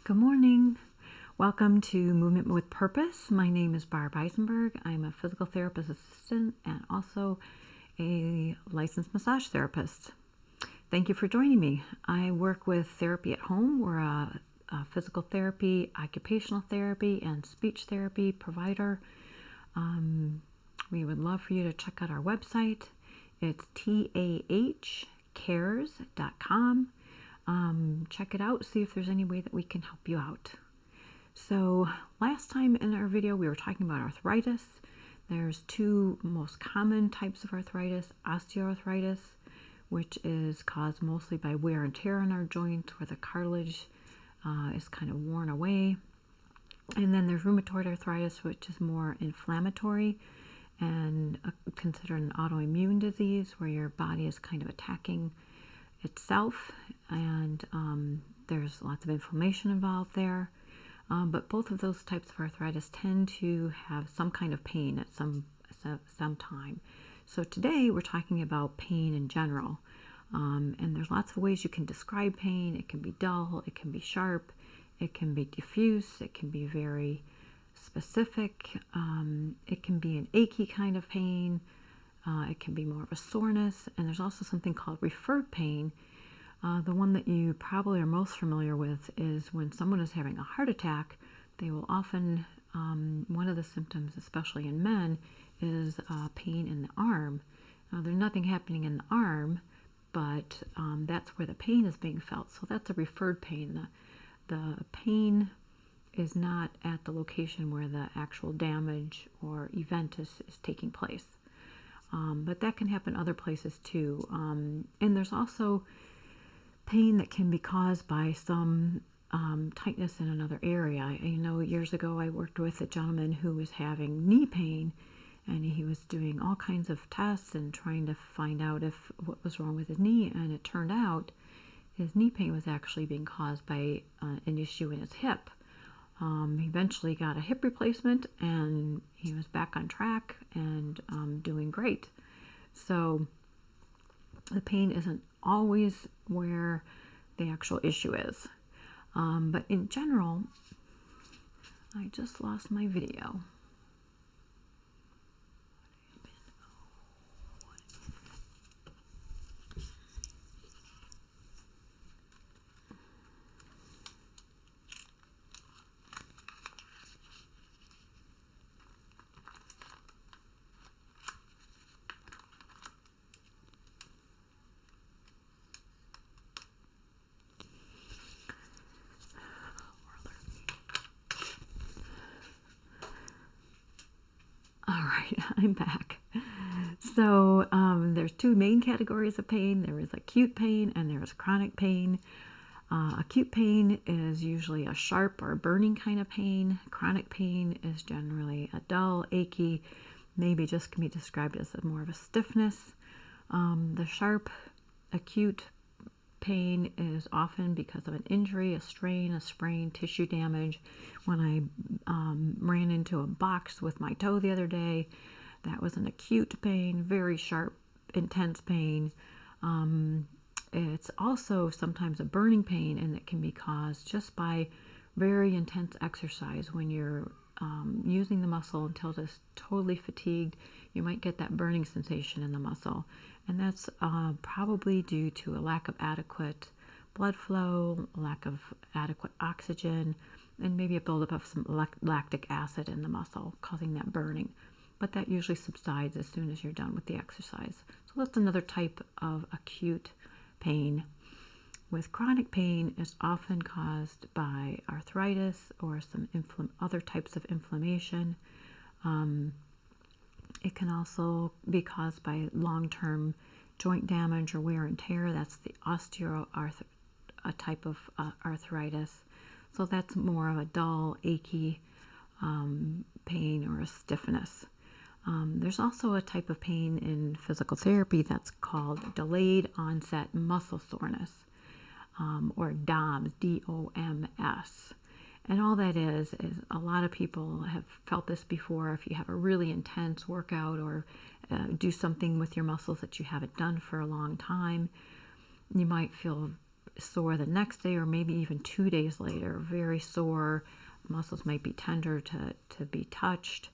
Good morning. Welcome to Movement with Purpose. My name is Barb Eisenberg. I'm a physical therapist assistant and also a licensed massage therapist. Thank you for joining me. I work with Therapy at Home. We're a physical therapy, occupational therapy, and speech therapy provider. We would love for you to check out our website. It's tahcares.com. Check it out, see if there's any way that we can help you out. So last time in our video we were talking about arthritis. There's two most common types of arthritis: osteoarthritis, which is caused mostly by wear and tear in our joints where the cartilage is kind of worn away. And then there's rheumatoid arthritis, which is more inflammatory and considered an autoimmune disease where your body is kind of attacking itself, and there's lots of inflammation involved there. But both of those types of arthritis tend to have some kind of pain at some time. So today we're talking about pain in general. And there's lots of ways you can describe pain. It can be dull, it can be sharp, it can be diffuse, it can be very specific. It can be an achy kind of pain. It can be more of a soreness, and there's also something called referred pain. The one that you probably are most familiar with is when someone is having a heart attack. They will often, one of the symptoms, especially in men, is pain in the arm. Now, there's nothing happening in the arm, but that's where the pain is being felt. So that's a referred pain. The pain is not at the location where the actual damage or event is taking place. But that can happen other places too. And there's also pain that can be caused by some tightness in another area. You know, years ago I worked with a gentleman who was having knee pain, and he was doing all kinds of tests and trying to find out what was wrong with his knee, and it turned out his knee pain was actually being caused by an issue in his hip. He eventually got a hip replacement, and he was back on track and doing great. So the pain isn't always where the actual issue is. But in general, I just lost my video. I'm back. So there's two main categories of pain. There is acute pain and there is chronic pain. Acute pain is usually a sharp or burning kind of pain. Chronic pain is generally a dull, achy, maybe just can be described as more of a stiffness. The sharp, acute pain is often because of an injury, a strain, a sprain, tissue damage. When I ran into a box with my toe the other day, that was an acute pain, very sharp, intense pain. It's also sometimes a burning pain, and it can be caused just by very intense exercise. When you're using the muscle until it's totally fatigued, you might get that burning sensation in the muscle. And that's probably due to a lack of adequate blood flow, a lack of adequate oxygen, and maybe a buildup of some lactic acid in the muscle, causing that burning. But that usually subsides as soon as you're done with the exercise. So that's another type of acute pain. With chronic pain, it's often caused by arthritis or some other types of inflammation. It can also be caused by long-term joint damage or wear and tear. That's the type of arthritis. So that's more of a dull, achy pain or a stiffness. There's also a type of pain in physical therapy that's called delayed onset muscle soreness, or DOMS, D-O-M-S. And all that is a lot of people have felt this before. If you have a really intense workout or do something with your muscles that you haven't done for a long time, you might feel sore the next day or maybe even 2 days later, very sore. Muscles might be tender to be touched,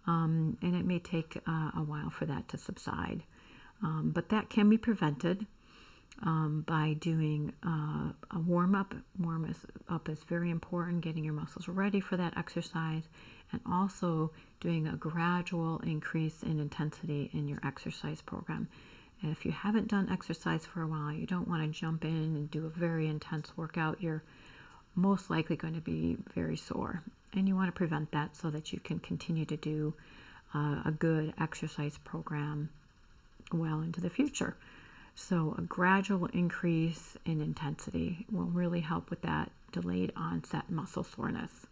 and it may take a while for that to subside. But that can be prevented by doing a warm-up. Warm-up is very important, getting your muscles ready for that exercise, and also doing a gradual increase in intensity in your exercise program. And if you haven't done exercise for a while, you don't want to jump in and do a very intense workout. You're most likely going to be very sore, and you want to prevent that so that you can continue to do a good exercise program well into the future. So a gradual increase in intensity will really help with that delayed onset muscle soreness.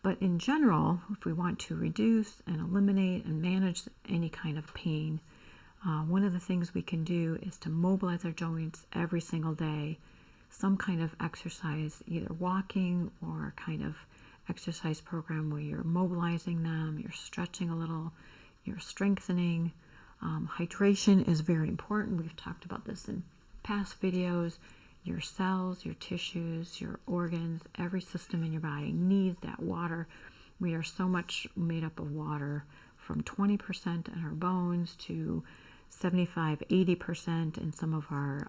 But in general, if we want to reduce and eliminate and manage any kind of pain, one of the things we can do is to mobilize our joints every single day. Some kind of exercise, either walking or kind of exercise program where you're mobilizing them, you're stretching a little, you're strengthening. Hydration is very important. We've talked about this in past videos. Your cells, your tissues, your organs, every system in your body needs that water. We are so much made up of water, from 20% in our bones to 75-80% in some of our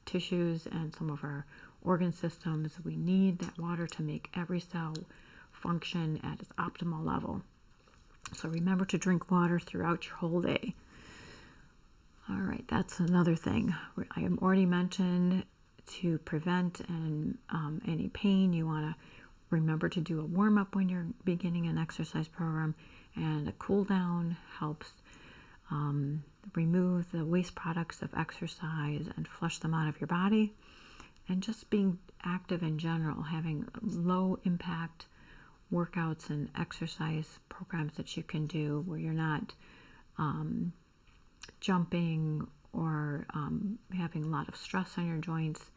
tissues and some of our organ systems. We need that water to make every cell function at its optimal level. So remember to drink water throughout your whole day. All right, that's another thing. I have already mentioned to prevent any pain. You want to remember to do a warm-up when you're beginning an exercise program, and a cool down helps remove the waste products of exercise and flush them out of your body. And just being active in general, having low impact workouts and exercise programs that you can do where you're not jumping or having a lot of stress on your joints.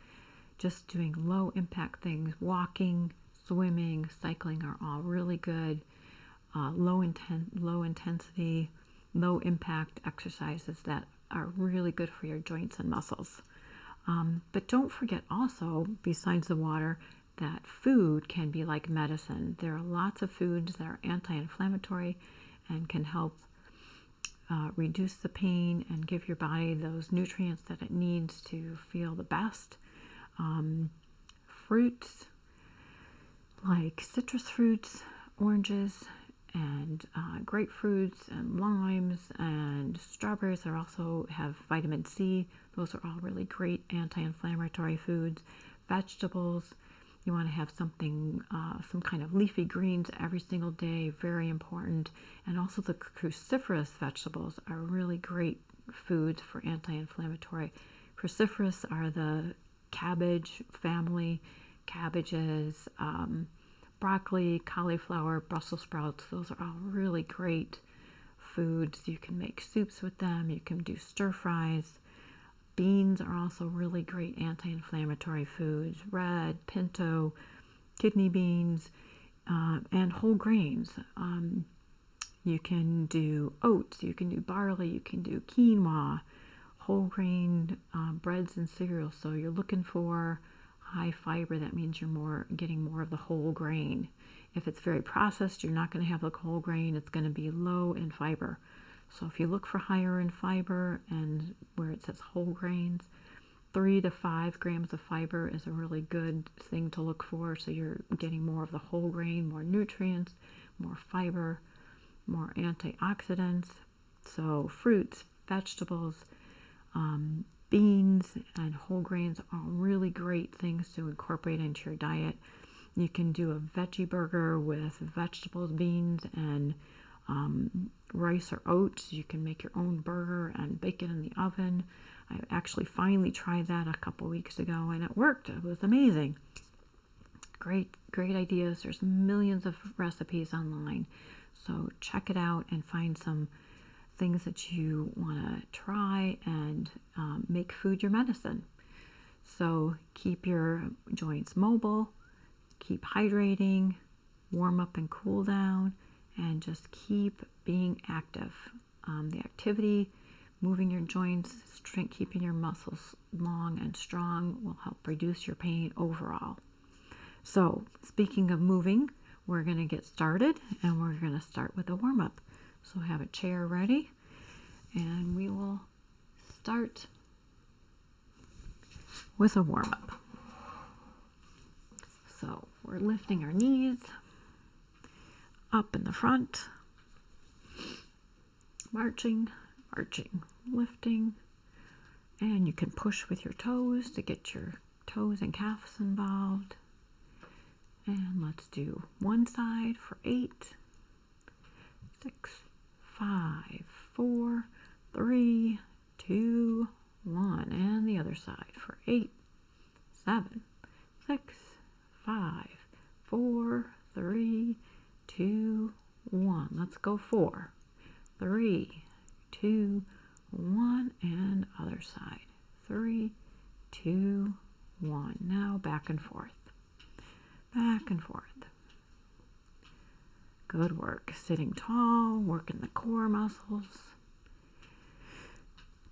Just doing low impact things, walking, swimming, cycling are all really good. Low intensity, low impact exercises that are really good for your joints and muscles. But don't forget also, besides the water, that food can be like medicine. There are lots of foods that are anti-inflammatory and can help reduce the pain and give your body those nutrients that it needs to feel the best. Fruits like citrus fruits, oranges, and grapefruits and limes and strawberries are also have vitamin C. Those are all really great anti-inflammatory foods. Vegetables, you want to have something, some kind of leafy greens every single day, very important. And also the cruciferous vegetables are really great foods for anti-inflammatory. Cruciferous are the cabbage family, cabbages, broccoli, cauliflower, Brussels sprouts. Those are all really great foods. You can make soups with them. You can do stir fries. Beans are also really great anti-inflammatory foods. Red, pinto, kidney beans, and whole grains. You can do oats, you can do barley, you can do quinoa, whole grain breads and cereals. So you're looking for high fiber. That means you're getting more of the whole grain. If it's very processed, you're not going to have the whole grain. It's going to be low in fiber. So if you look for higher in fiber and where it says whole grains, 3 to 5 grams of fiber is a really good thing to look for. So you're getting more of the whole grain, more nutrients, more fiber, more antioxidants. So fruits, vegetables, beans, and whole grains are really great things to incorporate into your diet. You can do a veggie burger with vegetables, beans, and rice or oats. You can make your own burger and bake it in the oven. I actually finally tried that a couple weeks ago and it worked. It was amazing. Great ideas. There's millions of recipes online. So check it out and find some things that you want to try and make food your medicine. So keep your joints mobile, keep hydrating, warm up and cool down, and just keep being active. The activity moving your joints, keeping your muscles long and strong will help reduce your pain overall. So, speaking of moving, we're going to get started, and we're going to start with a warm-up. So have a chair ready, and we will start with a warm-up. So we're lifting our knees up in the front, marching, lifting, and you can push with your toes to get your toes and calves involved. And let's do one side for 8, 6, 5, 4, 3, 2, 1, and the other side for 8, 7, 6, 5, 4, 3, 2, 1. Let's go 4, 3, 2, 1, and other side. 3, 2, 1. Now back and forth. Back and forth. Good work. Sitting tall, working the core muscles.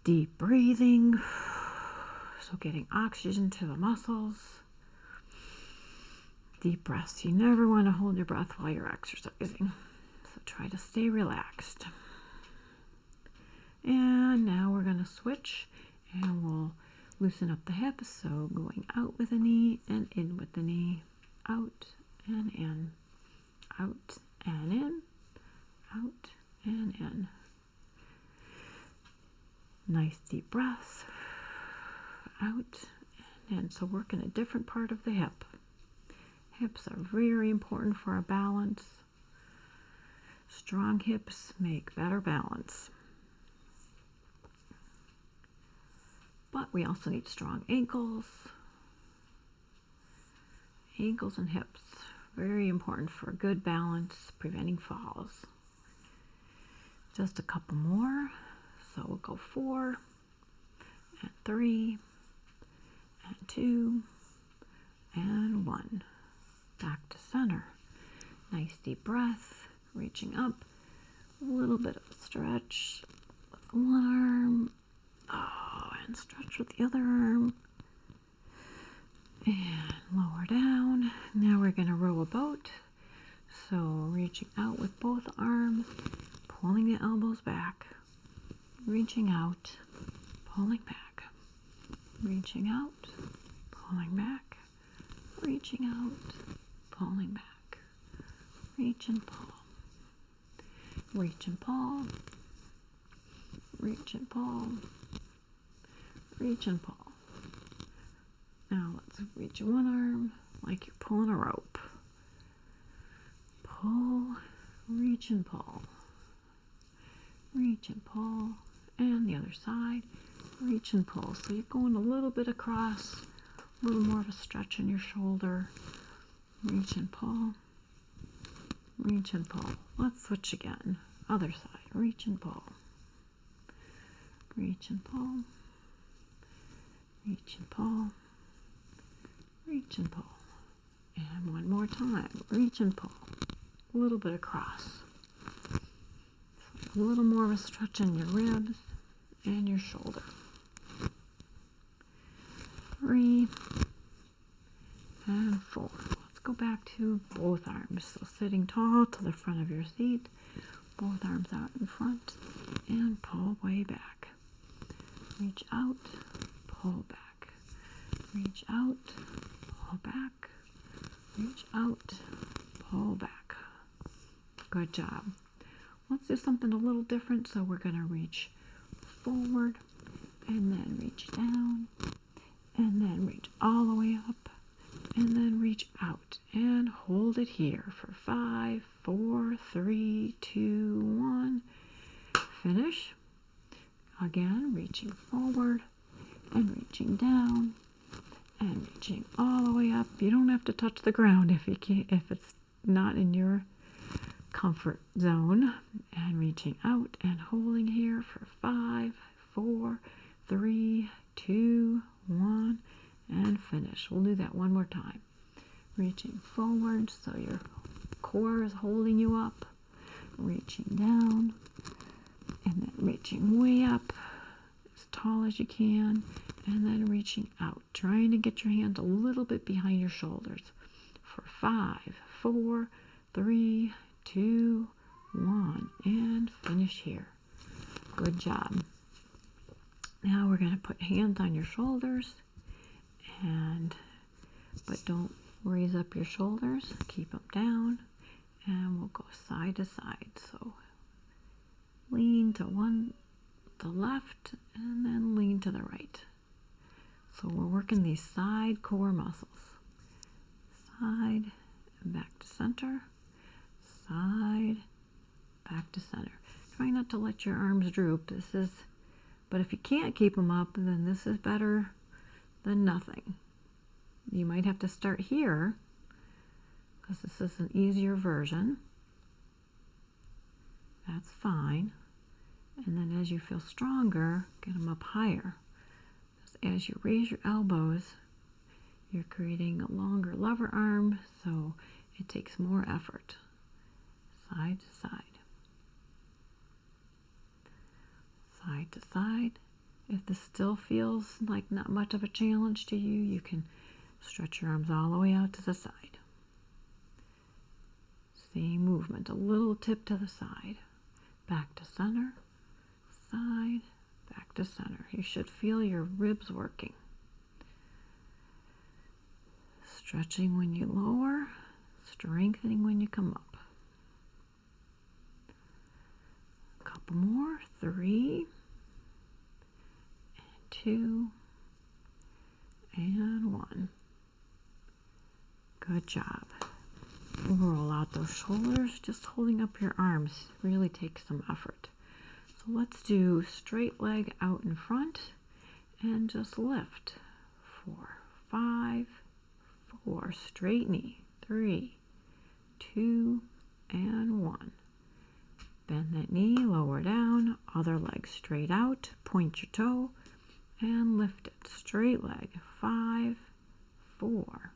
Deep breathing. So getting oxygen to the muscles. Deep breaths. You never want to hold your breath while you're exercising. So try to stay relaxed. And now we're going to switch, and we'll loosen up the hips. So going out with the knee and in with the knee. Out and in. Out and in. Out and in. Nice deep breaths. Out and in. So working a different part of the hip. Hips are very important for our balance. Strong hips make better balance. But we also need strong ankles. Ankles and hips, very important for good balance, preventing falls. Just a couple more. So we'll go 4, and 3, and 2, and 1. Back to center. Nice deep breath, reaching up. A little bit of a stretch with one arm. And stretch with the other arm. And lower down. Now we're going to row a boat. So reaching out with both arms, pulling the elbows back, reaching out, pulling back, reaching out, pulling back, reaching out, pulling back, reach and pull, reach and pull, reach and pull, reach and pull. Now let's reach one arm like you're pulling a rope. Pull, reach and pull. Reach and pull. And the other side, reach and pull. So you're going a little bit across, a little more of a stretch in your shoulder. Reach and pull. Reach and pull. Let's switch again. Other side, reach and pull. Reach and pull. Reach and pull. Reach and pull. And one more time. Reach and pull. A little bit across. A little more of a stretch in your ribs and your shoulder. 3 and 4. Let's go back to both arms. So sitting tall to the front of your seat. Both arms out in front. And pull way back. Reach out. Pull back. Reach out, pull back, reach out, pull back. Good job. Let's do something a little different. So we're going to reach forward, and then reach down, and then reach all the way up, and then reach out, and hold it here for 5, 4, 3, 2, 1. Finish. Again, reaching forward, and reaching down, and reaching all the way up. You don't have to touch the ground if it's not in your comfort zone. And reaching out and holding here for 5, 4, 3, 2, 1, and finish. We'll do that one more time. Reaching forward so your core is holding you up. Reaching down, and then reaching way up as tall as you can, and then reaching out, trying to get your hands a little bit behind your shoulders for 5, 4, 3, 2, 1, and finish here. Good job. Now we're going to put hands on your shoulders, but don't raise up your shoulders, keep them down, and we'll go side to side. So lean to the left, and then lean to the right. So we're working these side core muscles. Side and back to center, side, back to center. Try not to let your arms droop. But if you can't keep them up, then this is better than nothing. You might have to start here, because this is an easier version. That's fine. And then as you feel stronger, get them up higher. As you raise your elbows, you're creating a longer lever arm, so it takes more effort. Side to side. Side to side. If this still feels like not much of a challenge to you, you can stretch your arms all the way out to the side. Same movement, a little tip to the side. Back to center, side, back to center. You should feel your ribs working. Stretching when you lower, strengthening when you come up. A couple more, 3, and 2, and 1. Good job. Roll out those shoulders. Just holding up your arms really takes some effort. So let's do straight leg out in front and just lift. 4, 5, 4, straight knee. 3, 2, and 1. Bend that knee, lower down, other leg straight out, point your toe, and lift it. Straight leg. 5, 4,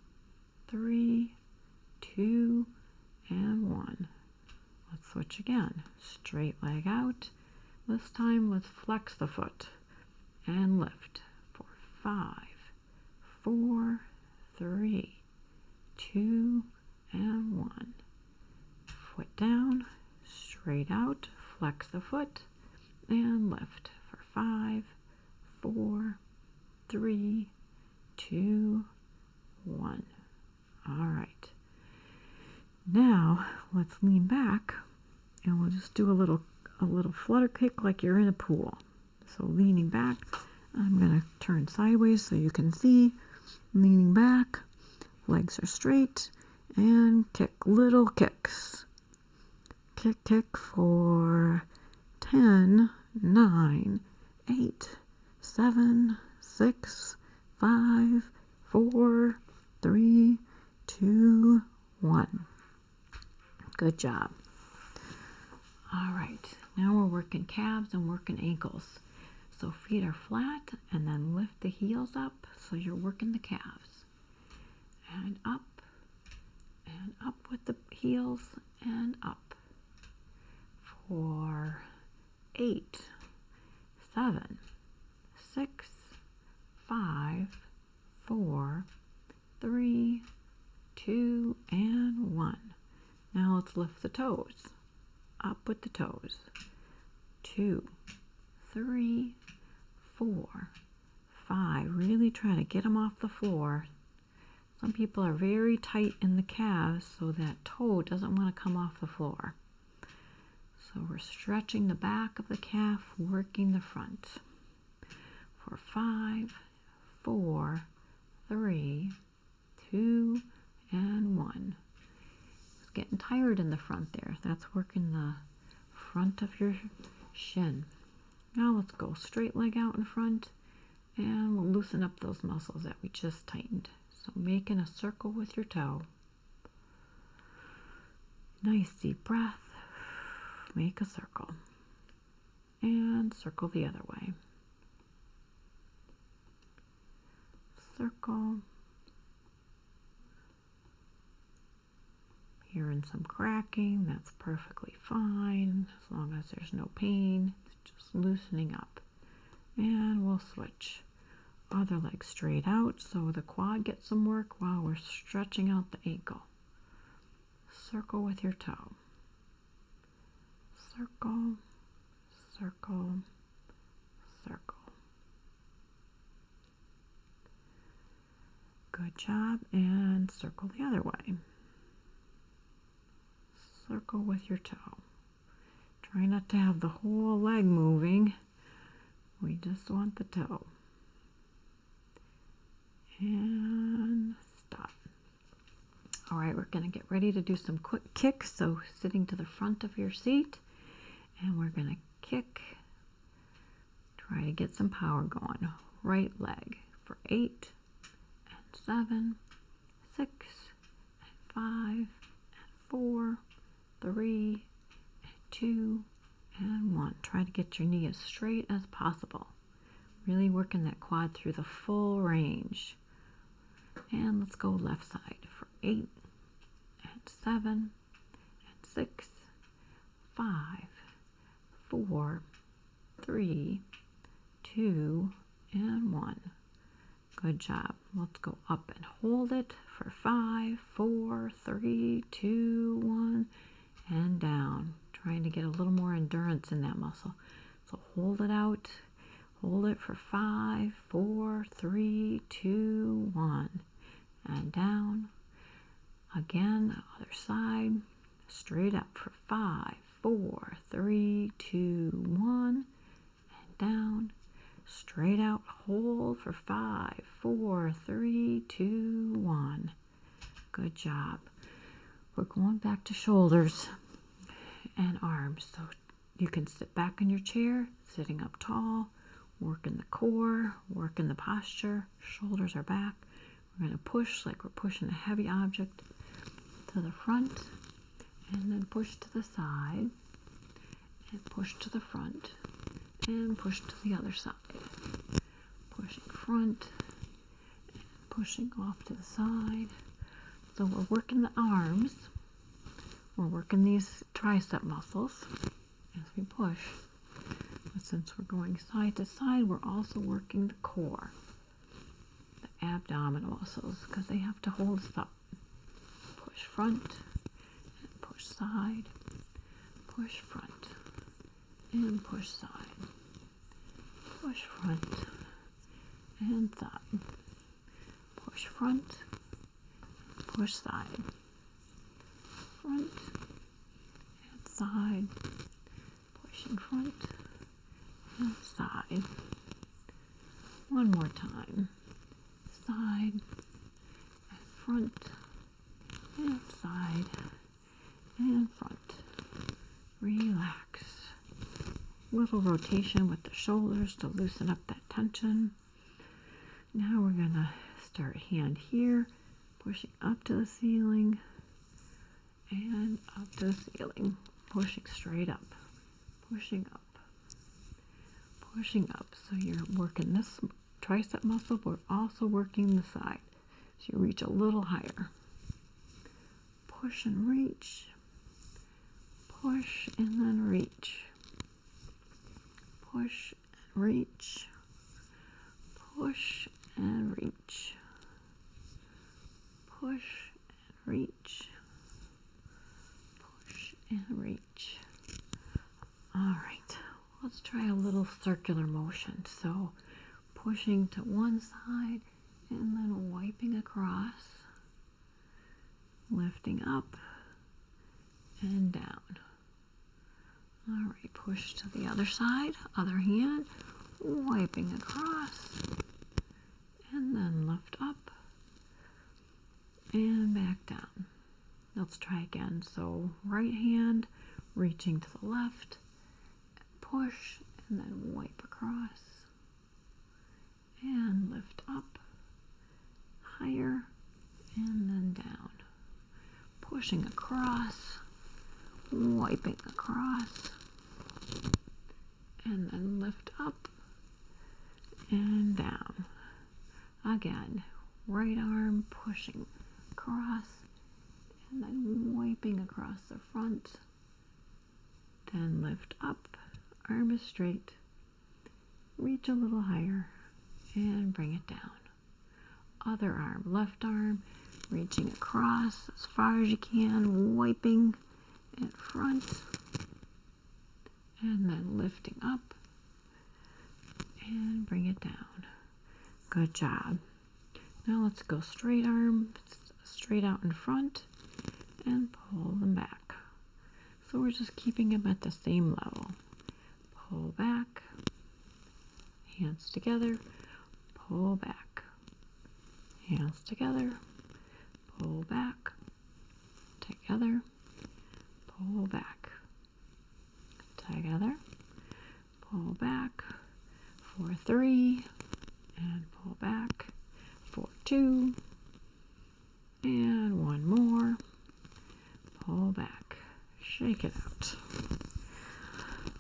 3, 2, and 1. Let's switch again. Straight leg out. This time let's flex the foot and lift for 5, 4, 3, 2, and 1. Foot down, straight out, flex the foot, and lift for 5, 4, 3, 2, 1. All right. Now let's lean back, and we'll just do a little flutter kick like you're in a pool. So leaning back, I'm going to turn sideways so you can see. Leaning back, legs are straight, and kick little kicks. Kick, kick for 10, 9, 8, 7, 6, 5, 4, 3, 2, 1. Good job. All right, now we're working calves and working ankles. So feet are flat, and then lift the heels up so you're working the calves. And up with the heels, and up. For 8, 7, 6, 5, 4, 3, 2, and 1. Now let's lift the toes. Up with the toes. 2, 3, 4, 5. Really try to get them off the floor. Some people are very tight in the calves, so that toe doesn't want to come off the floor. So we're stretching the back of the calf, working the front. For 5, 4, 3, 2, and 1. It's getting tired in the front there. That's working the front of your shin. Now let's go straight leg out in front, and we'll loosen up those muscles that we just tightened. So making a circle with your toe. Nice deep breath. Make a circle. And circle the other way. Circle. Hearing some cracking, that's perfectly fine as long as there's no pain. It's just loosening up. And we'll switch. Other leg straight out so the quad gets some work while we're stretching out the ankle. Circle with your toe. Circle, circle, circle. Good job. And circle the other way. Circle with your toe. Try not to have the whole leg moving. We just want the toe. And stop. All right, we're going to get ready to do some quick kicks. So sitting to the front of your seat, and we're going to kick. Try to get some power going. Right leg for 8 and 7, 6 and 5 and 4, 3 and 2 and 1. Try to get your knee as straight as possible. Really working that quad through the full range. And let's go left side for 8 and 7 and 6, 5, 4, 3, 2 and 1. Good job. Let's go up and hold it for 5, 4, 3, 2, 1 and down. Trying to get a little more endurance in that muscle. So hold it out. Hold it for 5, 4, 3, 2, 1 and down. Again, other side. Straight up for 5, 4, 3, 2, 1 and down. Straight out, hold for 5, 4, 3, 2, 1. Good job. We're going back to shoulders and arms. So you can sit back in your chair, sitting up tall, working the core, working the posture. Shoulders are back. We're going to push like we're pushing a heavy object to the front, and then push to the side, and push to the front, and push to the other side. Pushing front, and pushing off to the side. So we're working the arms. We're working these tricep muscles as we push. But since we're going side to side, we're also working the core, the abdominal muscles, because they have to hold us up. Push front, and push side, push front, and push side. Push front and side. Push front, push side. Front and side. Pushing front and side. One more time. Side and front and side and front. Relax. Little rotation with the shoulders to loosen up that tension. Now we're going to start hand here, pushing up to the ceiling and up to the ceiling. Pushing straight up. Pushing up. Pushing up. So you're working this tricep muscle, but also working the side. So you reach a little higher. Push and reach. Push and then reach. Push and reach. Push and reach. Push and reach. Push and reach. All right, let's try a little circular motion. So pushing to one side and then wiping across, lifting up and down. All right, push to the other side, other hand, wiping across, and then lift up and back down. Let's try again. So right hand reaching to the left, push, and then wipe across, and lift up, higher, and then down. Pushing across, wiping across, and then lift up and down. Again, right arm pushing across and then wiping across the front. Then lift up, arm is straight, reach a little higher and bring it down. Other arm, left arm, reaching across as far as you can, wiping in front, and then lifting up and bring it down. Good job. Now let's go straight arm, straight out in front, and pull them back. So we're just keeping them at the same level. Pull back, hands together, pull back, hands together, pull back, together, pull back, together, pull back, for 3, and pull back, for 2, and one more, pull back, shake it out.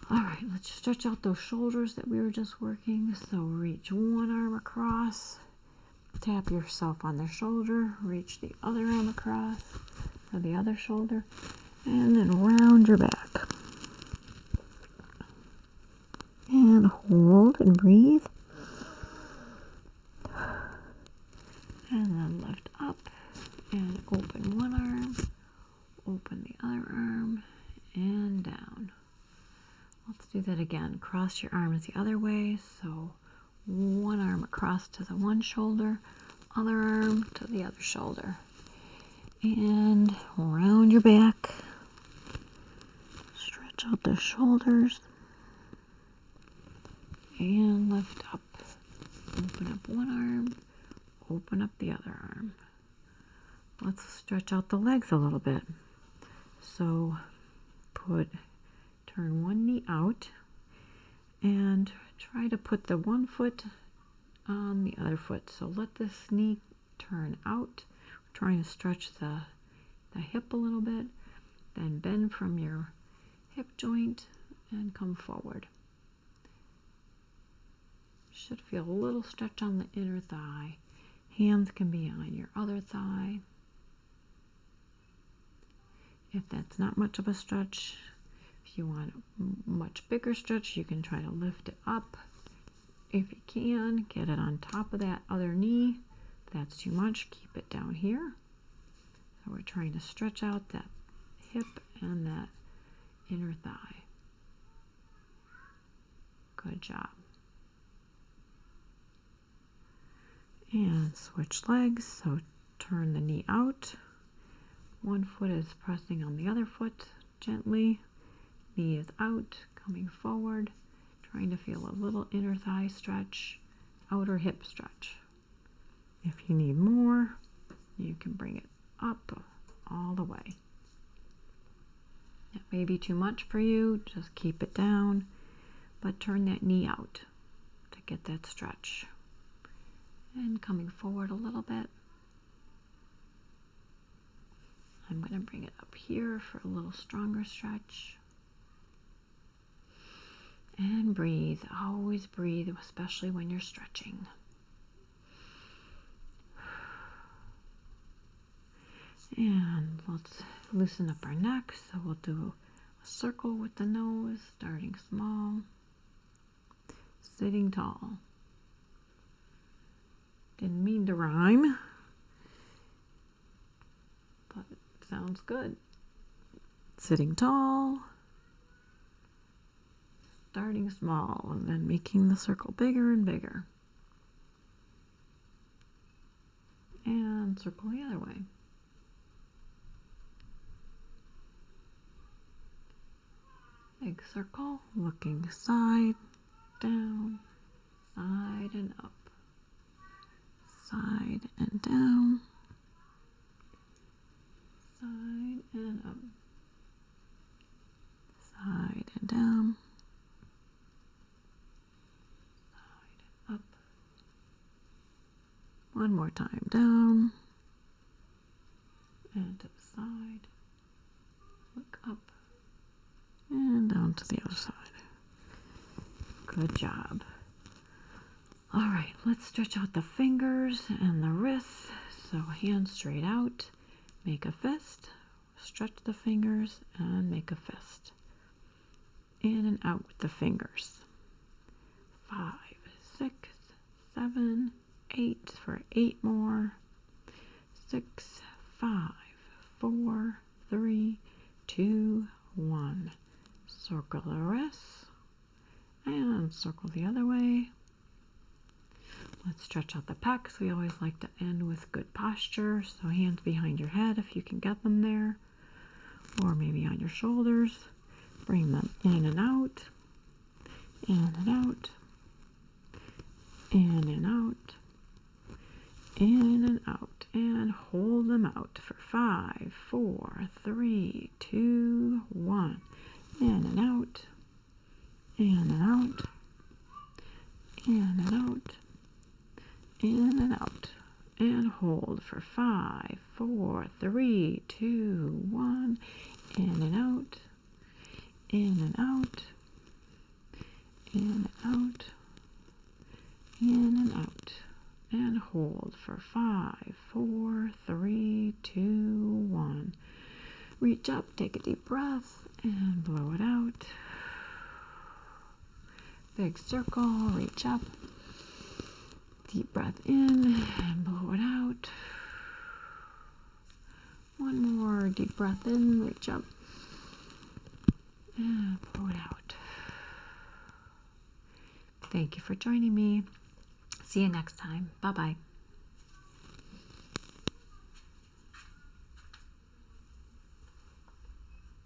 All right, let's stretch out those shoulders that we were just working. So reach one arm across, tap yourself on the shoulder, reach the other arm across, or the other shoulder, and then round your back. And hold and breathe. And then lift up and open one arm, open the other arm, and down. Let's do that again. Cross your arms the other way. So one arm across to the one shoulder, other arm to the other shoulder. And round your back. Stretch out the shoulders. And lift up. Open up one arm, open up the other arm. Let's stretch out the legs a little bit. So turn one knee out and try to put the one foot on the other foot. So let this knee turn out. We're trying to stretch the hip a little bit. Then bend from your hip joint and come forward. Should feel a little stretch on the inner thigh. Hands can be on your other thigh. If that's not much of a stretch, if you want a much bigger stretch, you can try to lift it up. If you can, get it on top of that other knee. If that's too much, keep it down here. So we're trying to stretch out that hip and that inner thigh. Good job. And switch legs. So turn the knee out. One foot is pressing on the other foot gently. Knee is out, coming forward, trying to feel a little inner thigh stretch, outer hip stretch. If you need more, you can bring it up all the way. It may be too much for you, just keep it down, but turn that knee out to get that stretch. And coming forward a little bit. I'm going to bring it up here for a little stronger stretch. And breathe. Always breathe, especially when you're stretching. And let's loosen up our neck. So we'll do a circle with the nose, starting small, sitting tall. Didn't mean to rhyme, but it sounds good. Sitting tall, starting small, and then making the circle bigger and bigger. And circle the other way. Big circle, looking side, down, side and up. Side and down, side and up, side and down, side and up. One more time, down and to the side, look up and down to the other side. Good job. All right, let's stretch out the fingers and the wrists. So hands straight out, make a fist, stretch the fingers and make a fist. In and out with the fingers. 5, 6, 7, 8 for 8 more. 6, 5, 4, 3, 2, 1. Circle the wrists and circle the other way. Let's stretch out the pecs. We always like to end with good posture. So hands behind your head if you can get them there, or maybe on your shoulders. Bring them in and out, in and out, in and out, in and out, and hold them out for 5, 4, 3, 2, 1. In and out, in and out, in and out, in and out, and hold for 5, 4, 3, 2, 1. In and out, in and out, in and out, in and out, and hold for 5, 4, 3, 2, 1. Reach up, take a deep breath, and blow it out. Big circle, reach up. Deep breath in and blow it out. One more deep breath in, reach up and blow it out. Thank you for joining me. See you next time. Bye-bye.